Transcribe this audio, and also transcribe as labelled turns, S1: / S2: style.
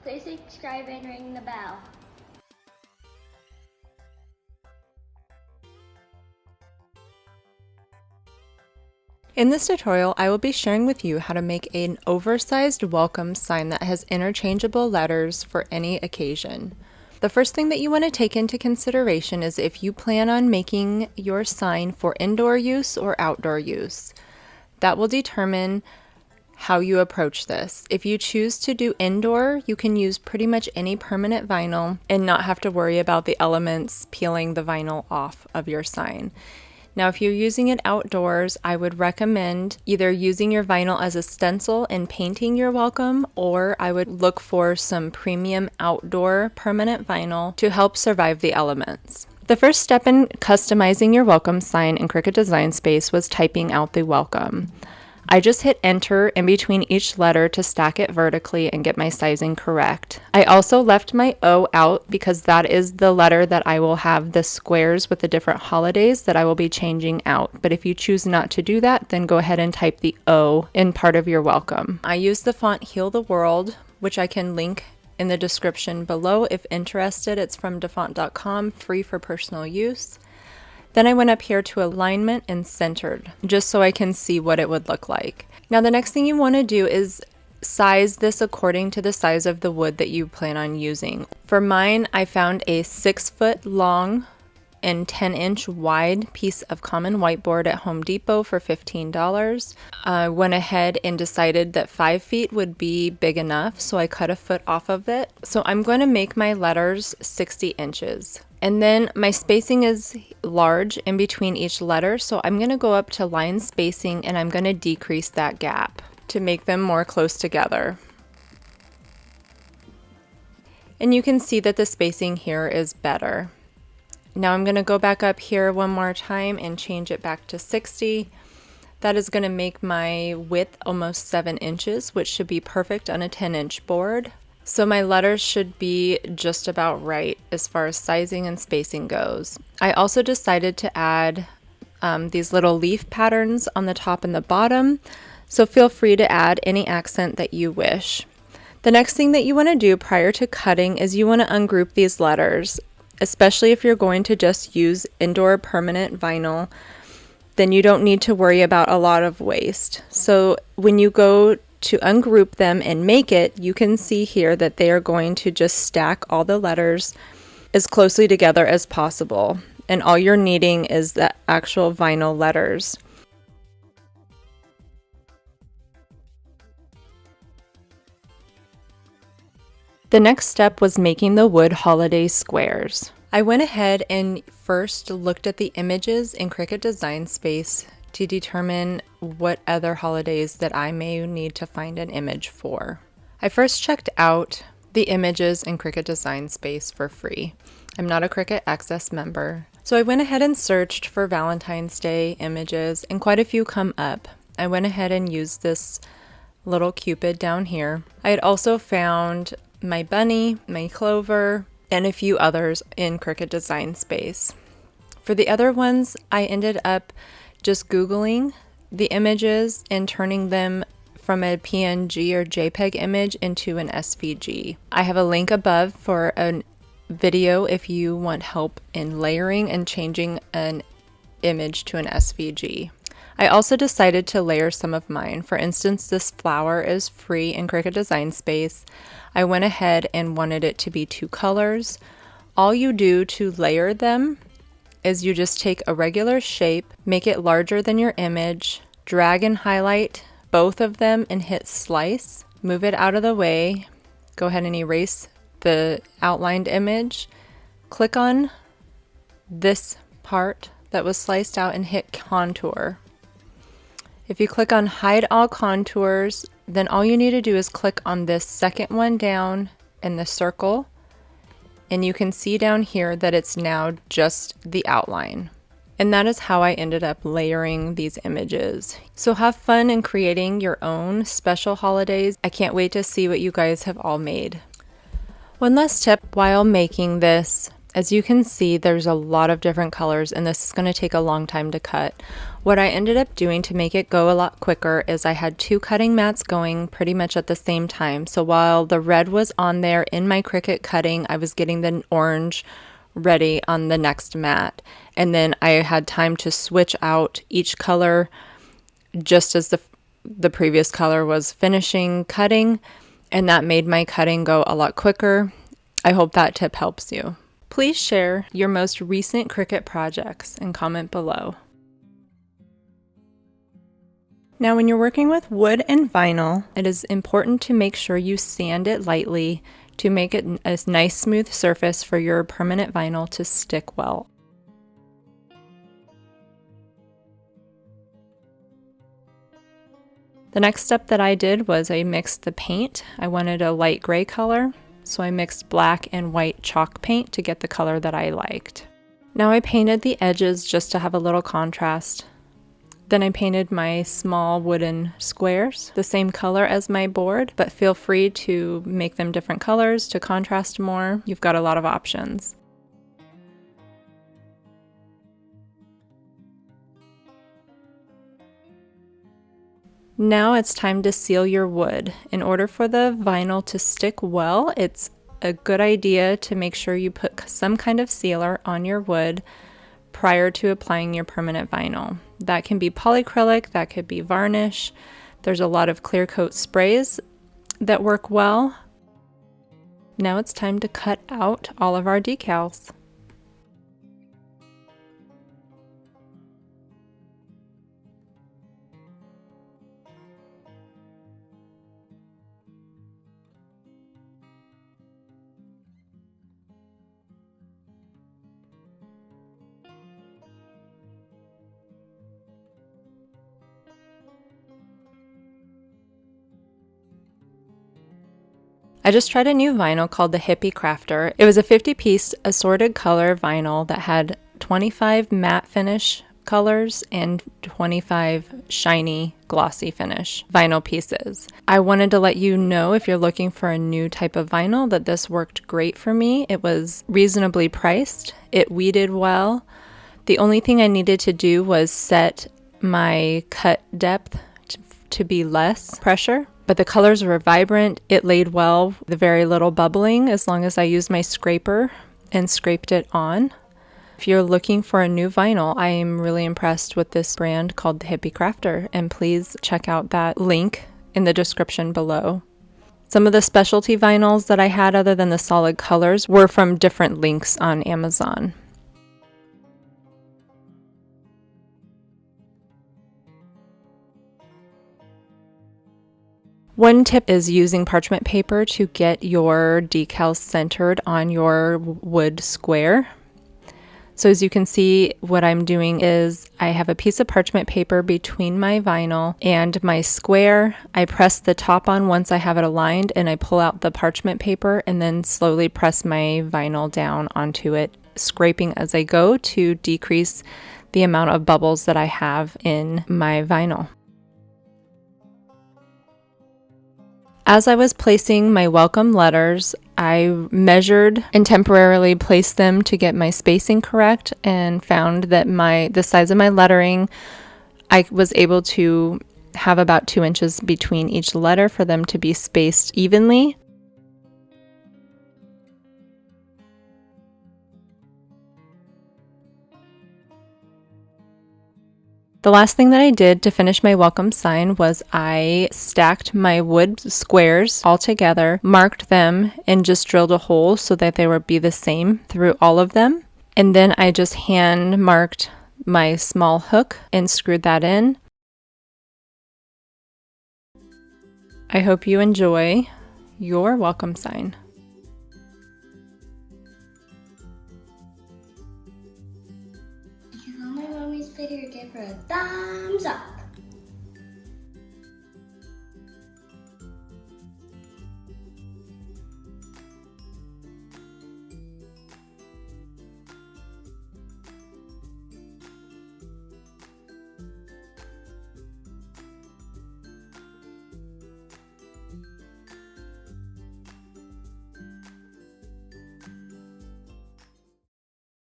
S1: Please subscribe and ring the bell.
S2: In this tutorial, I will be sharing with you how to make an oversized welcome sign that has interchangeable letters for any occasion. The first thing that you want to take into consideration is if you plan on making your sign for indoor use or outdoor use. That will determine how you approach this. If you choose to do indoor, you can use pretty much any permanent vinyl and not have to worry about the elements peeling the vinyl off of your sign. Now, if you're using it outdoors, I would recommend either using your vinyl as a stencil and painting your welcome, or I would look for some premium outdoor permanent vinyl to help survive the elements. The first step in customizing your welcome sign in Cricut Design Space was typing out the welcome. I just hit enter in between each letter to stack it vertically and get my sizing correct. I also left my O out because that is the letter that I will have the squares with the different holidays that I will be changing out. But if you choose not to do that, then go ahead and type the O in part of your welcome. I use the font Heal the World, which I can link in the description below if interested. It's from dafont.com, free for personal use. Then I went up here to alignment and centered, just so I can see what it would look like. Now the next thing you want to do is size this according to the size of the wood that you plan on using. For mine, I found a 6-foot long and 10-inch wide piece of common whiteboard at Home Depot for $15. I went ahead and decided that 5 feet would be big enough, so I cut a foot off of it. So I'm going to make my letters 60 inches. And then my spacing is large in between each letter, so I'm going to go up to line spacing and I'm going to decrease that gap to make them more close together. And you can see that the spacing here is better. Now I'm going to go back up here one more time and change it back to 60. That is going to make my width almost 7 inches, which should be perfect on a 10-inch board. So my letters should be just about right as far as sizing and spacing goes. I also decided to add these little leaf patterns on the top and the bottom, so feel free to add any accent that you wish. The next thing that you want to do prior to cutting is you want to ungroup these letters, especially if you're going to just use indoor permanent vinyl. Then you don't need to worry about a lot of waste. So when you go to ungroup them and make it, you can see here that they are going to just stack all the letters as closely together as possible. And all you're needing is the actual vinyl letters. The next step was making the wood holiday squares. I went ahead and first looked at the images in Cricut Design Space to determine what other holidays that I may need to find an image for. I first checked out the images in Cricut Design Space for free. I'm not a Cricut Access member, so I went ahead and searched for Valentine's Day images, and quite a few come up. I went ahead and used this little Cupid down here. I had also found my bunny, my clover, and a few others in Cricut Design Space. For the other ones, I ended up just Googling the images and turning them from a PNG or JPEG image into an SVG. I have a link above for a video if you want help in layering and changing an image to an SVG. I also decided to layer some of mine. For instance, this flower is free in Cricut Design Space. I went ahead and wanted it to be 2 colors. All you do to layer them is you just take a regular shape, make it larger than your image, drag and highlight both of them and hit slice, move it out of the way, go ahead and erase the outlined image, click on this part that was sliced out and hit contour. If you click on hide all contours, then all you need to do is click on this second one down in the circle, and you can see down here that it's now just the outline. And that is how I ended up layering these images. So have fun in creating your own special holidays. I can't wait to see what you guys have all made. One last tip while making this As you can see, there's a lot of different colors and this is going to take a long time to cut. What I ended up doing to make it go a lot quicker is I had 2 cutting mats going pretty much at the same time. So while the red was on there in my Cricut cutting, I was getting the orange ready on the next mat. And then I had time to switch out each color just as the previous color was finishing cutting, and that made my cutting go a lot quicker. I hope that tip helps you. Please share your most recent Cricut projects and comment below. Now, when you're working with wood and vinyl, it is important to make sure you sand it lightly to make it a nice smooth surface for your permanent vinyl to stick well. The next step that I did was I mixed the paint. I wanted a light gray color, so I mixed black and white chalk paint to get the color that I liked. Now I painted the edges just to have a little contrast. Then I painted my small wooden squares the same color as my board, but feel free to make them different colors to contrast more. You've got a lot of options. Now it's time to seal your wood. In order for the vinyl to stick well, it's a good idea to make sure you put some kind of sealer on your wood prior to applying your permanent vinyl. That can be polycrylic, that could be varnish. There's a lot of clear coat sprays that work well. Now it's time to cut out all of our decals. I just tried a new vinyl called the Hippie Crafter. It was a 50-piece assorted color vinyl that had 25 matte finish colors and 25 shiny glossy finish vinyl pieces. I wanted to let you know, if you're looking for a new type of vinyl, that this worked great for me. It was reasonably priced. It weeded well. The only thing I needed to do was set my cut depth to be less pressure. But the colors were vibrant, it laid well, with very little bubbling as long as I used my scraper and scraped it on. If you're looking for a new vinyl, I am really impressed with this brand called the Hippie Crafter, and please check out that link in the description below. Some of the specialty vinyls that I had other than the solid colors were from different links on Amazon. One tip is using parchment paper to get your decals centered on your wood square. So as you can see, what I'm doing is I have a piece of parchment paper between my vinyl and my square. I press the top on once I have it aligned, and I pull out the parchment paper and then slowly press my vinyl down onto it, scraping as I go to decrease the amount of bubbles that I have in my vinyl. As I was placing my welcome letters, I measured and temporarily placed them to get my spacing correct, and found that the size of my lettering, I was able to have about 2 inches between each letter for them to be spaced evenly. The last thing that I did to finish my welcome sign was I stacked my wood squares all together, marked them, and just drilled a hole so that they would be the same through all of them. And then I just hand marked my small hook and screwed that in. I hope you enjoy your welcome sign.
S1: If you found my mommy's video, give her a thumbs up.